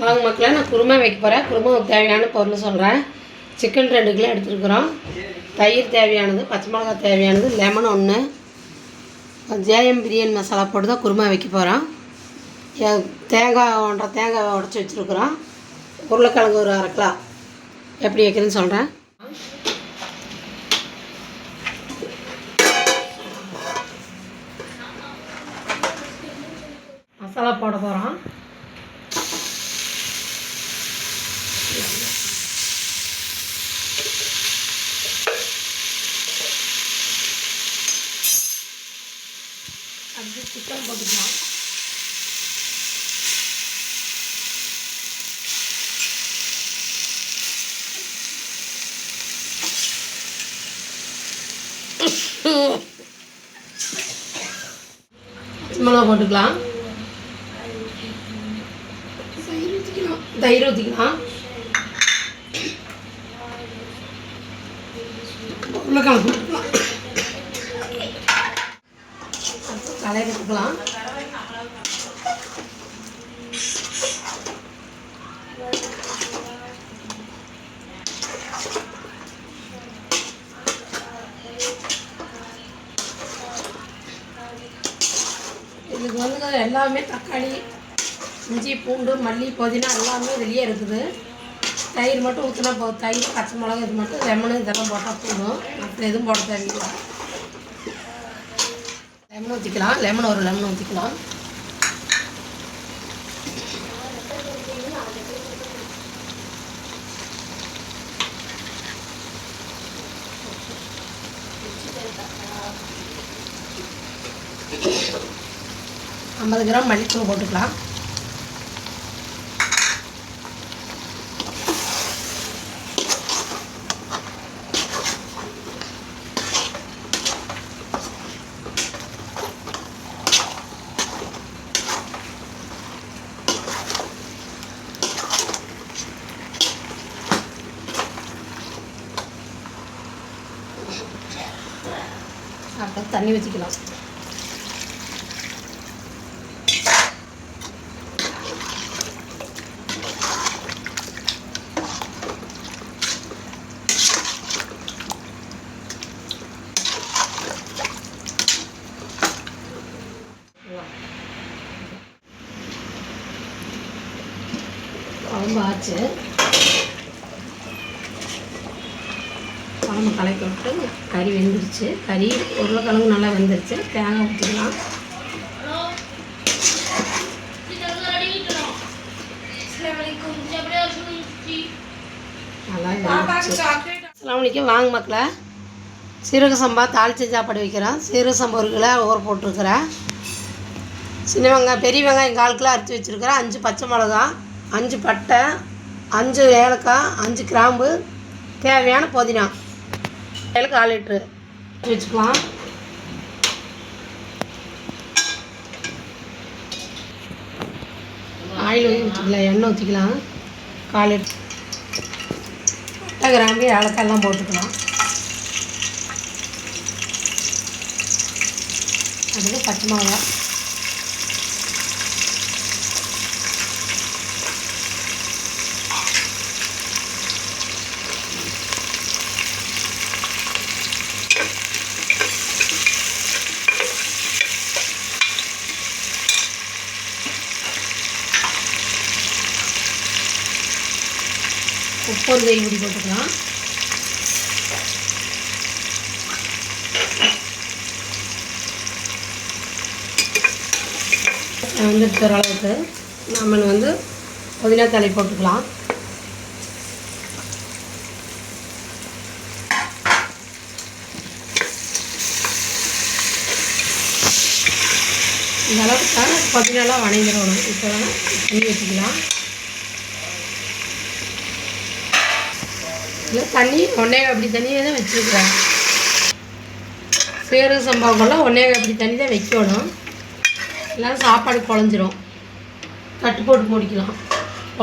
வாங்க மக்களே, நான் குருமா வைக்க போகிறேன். குருமாவுக்கு தேவையான பொருள் சொல்கிறேன். சிக்கன் 2 கிலோ எடுத்துருக்குறோம். தயிர் தேவையானது, பச்சை மிளகாய் தேவையானது, லெமன் 1, ஜேஎம் பிரியாணி மசாலா போட்டு தான் குருமா வைக்க போகிறோம். தேங்காய் 1.5 தேங்காய் உடச்சி வச்சுருக்குறோம். உருளைக்கிழங்கு ஒரு 1/2 கிலோ. எப்படி வைக்கிறதுன்னு சொல்கிறேன். மசாலா போட போகிறோம். அடுத்து சிக்கன் போட்டுக்கலாம். மிளகா போட்டுக்கலாம். தயிர் ஊற்றிக்கலாம். உருளைக்கிழங்கு போட்டுக்கலாம். கலையை எடுத்துக்கலாம். இதுக்கு வந்து எல்லாமே தக்காளி, இஞ்சி, பூண்டு, மல்லி, புதினா எல்லாமே வெளியே இருக்குது. தயிர் மட்டும் ஊற்றினா போதும். தயிர், பச்சை மிளகா, இது மட்டும் லெமனு இதெல்லாம் போட்டால் போதும். மற்ற எதுவும் போட தேவையில்லை. லெமன் ஊற்றிக்கலாம். லெமன் ஒரு லெமன் ஊற்றிக்கலாம். ஐம்பது கிராம் மல்லித்தூள் போட்டுக்கலாம். அப்புறம் தண்ணி ஊற்றிக்கலாம். குழம்பு ஆச்சு. குழம்பு கலக்கி விட்டு கறி வெந்துருச்சு. கறி உருளைக்கிழங்கு நல்லா வெந்துருச்சு. தேங்காய் ஊற்றிக்கலாம். நல்லா அஸ்ஸலாமு வாங்க மக்களை. சீரக சம்பா தாளிச்ச சாப்பாடு வைக்கிறோம். சீரக சம்பா 1 கிலோ ஊற போட்டிருக்கிறேன். சின்ன வெங்காயம், பெரிய வெங்காயம் 4 கிலோ அரைச்சி வச்சுருக்கிறேன். 5 பச்சை மிளகா, 5 பட்டை, 5 ஏலக்காய், 5 கிராம்பு, தேவையான புதினா, 1 லிட்டரு வச்சுக்கலாம். ஆயில் ஊற்றிக்கலாம். எண்ணெய் ஊற்றிக்கலாம். 1/4 லிட்டர் பட்டை, கிராம்பு, ஏலக்காய் எல்லாம் போட்டுக்கலாம். அடுத்து பச்சை மிளகா, உப்பு 1 கைப்பிடி போட்டுக்கலாம். வந்துட்டு அளவுக்கு நம்ம வந்து புதினா தழை போட்டுக்கலாம். இந்த அளவுக்கு புதினாலாம் வணங்கிடணும். இப்போ தண்ணி வச்சுக்கலாம். இல்லை தண்ணி 1 அப்படி தண்ணியே தான் வச்சுருக்கிறேன். சீரக சம்பாவுக்கெல்லாம் 1 அப்படி தண்ணி தான் வைக்கணும். இல்லைன்னா சாப்பாடு குழஞ்சிரும். தட்டு போட்டு மூடிக்கலாம்.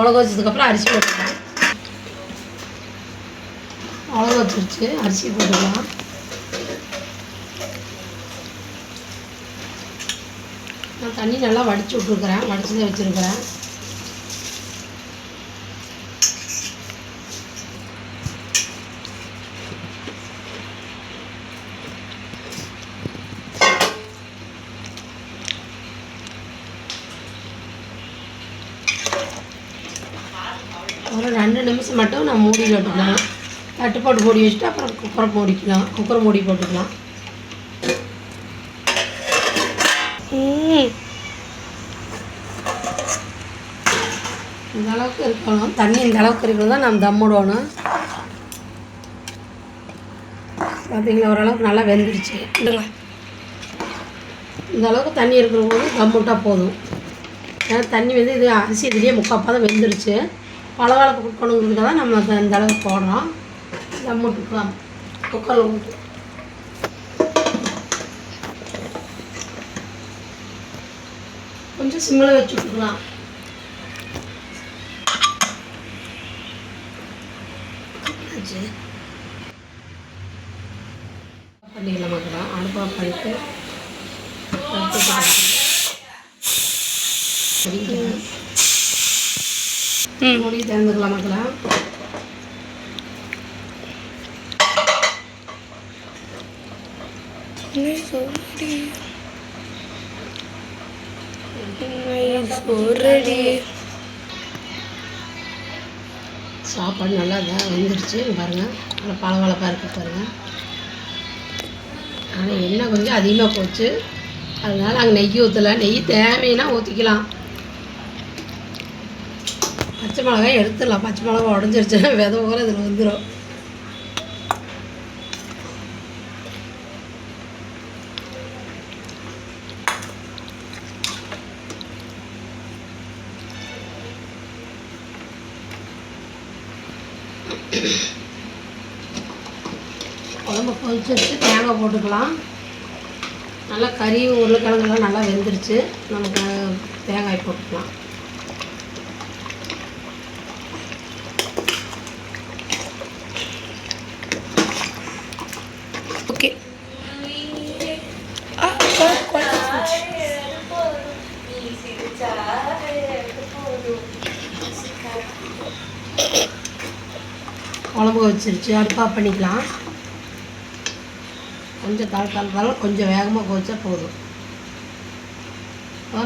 உலக வச்சதுக்கப்புறம் அரிசி போட்டுக்கலாம். உலக வச்சிருச்சு. அரிசி போட்டுக்கலாம். நான் தண்ணி நல்லா வடித்து விட்ருக்குறேன், வடித்து தான் வச்சுருக்கிறேன். ஒரு 2 நிமிஷம் மட்டும் நம்ம மூடி போட்டுக்கலாம். தட்டு போட்டு மூடி வச்சுட்டு அப்புறம் குக்கர் மூடி போட்டுக்கலாம். இந்த அளவுக்கு இருக்கணும், தண்ணி இந்த அளவுக்கு இருக்கணும் தான் நம்ம தம் விடணும். பார்த்தீங்களா, ஓரளவுக்கு நல்லா வெந்துடுச்சு. இந்த அளவுக்கு தண்ணி இருக்கிற போது தம் விட்டால் போதும். ஏன்னா தண்ணி வந்து இது அரிசி இதுலேயே முக்காப்பாக தான் வெந்துருச்சு. பலவாழப்பு கொடுக்கணுங்கிறதுக்காக தான் நம்ம இந்த அளவுக்கு போடுறோம். தம் விட்டுக்கலாம் குக்கரில் விட்டு. கொஞ்சம் சிம்மில் வச்சு விட்டுக்கலாம். பண்ணிக்கலாம் மக்களா. அடுப்பாக பண்ணிட்டு மூடி திறந்துக்கலாம் மக்களா. சாப்பாடு நல்லா தான் வெந்துருச்சு பாருங்கள். நல்லா பளபளப்பாக இருக்குது பாருங்கள். ஆனால் எண்ணெய் கொஞ்சம் அதிகமாக போச்சு, அதனால் நாங்கள் நெய் ஊற்றலை. நெய் தேவைன்னா ஊற்றிக்கலாம். பச்சை மிளகாய் எடுத்துடலாம். பச்சை மிளகாய் உடஞ்சிருச்சுன்னா விதை ஊற இதில் வந்துடும். குழம்பு கொதிச்சு வச்சு தேங்காய் போட்டுக்கலாம். நல்லா கறி உருளைக்கிழங்குலாம் நல்லா வெந்துருச்சு. நமக்கு தேங்காய் போட்டுக்கலாம். ஓகே, குழம்பு வச்சிருச்சு. அடுப்பாக பண்ணிக்கலாம். கொஞ்சம் தாழ்த்தாலும் கொஞ்சம் வேகமாக கொதிச்சா போதும்.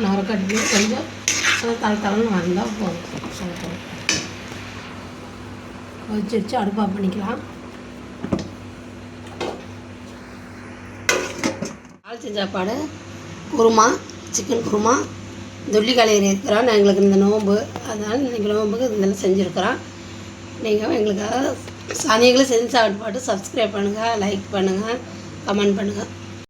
நறுக்கட்டி கொஞ்சம் தாழ்த்தாலும் வந்தால் போதும். கொதிச்சிருச்சு. அடுப்பாக பண்ணிக்கலாம். தாளிச்ச சாப்பாடு குருமா, சிக்கன் குருமா, தொல்லிக்காலையில் இருக்கிறோம். எங்களுக்கு இந்த நோம்பு, அதனால் இன்றைக்கி நோம்புக்கு இதெல்லாம் செஞ்சுருக்குறோம். நீங்கள் எங்களுக்காக நீங்களும் செஞ்சு சாப்பிட்டு சப்ஸ்கிரைப் பண்ணுங்கள், லைக் பண்ணுங்கள், கமெண்ட் பண்ணுங்கள்.